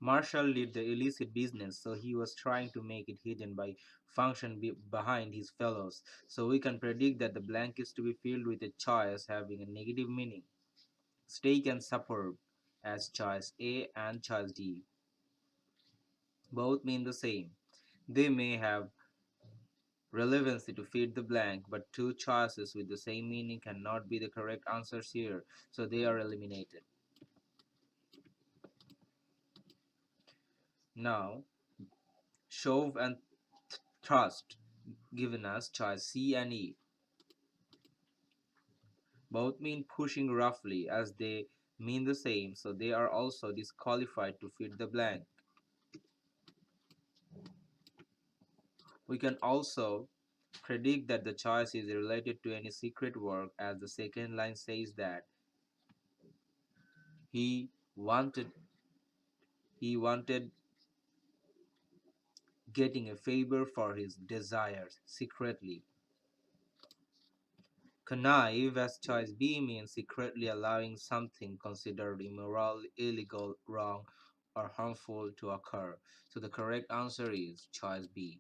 Marshall did the illicit business, so he was trying to make it hidden by function behind his fellows. So we can predict that the blank is to be filled with a choice having a negative meaning. Steak and superb as choice A and choice D. Both mean the same. They may have relevancy to fit the blank, but two choices with the same meaning cannot be the correct answers here, so they are eliminated. Now, shove and thrust given us choice C and E. Both mean pushing roughly as they mean the same, so they are also disqualified to fit the blank. We can also predict that the choice is related to any secret work as the second line says that he wanted he wanted getting a favor for his desires secretly. Connive as choice B means secretly allowing something considered immoral, illegal, wrong, or harmful to occur. So the correct answer is choice B.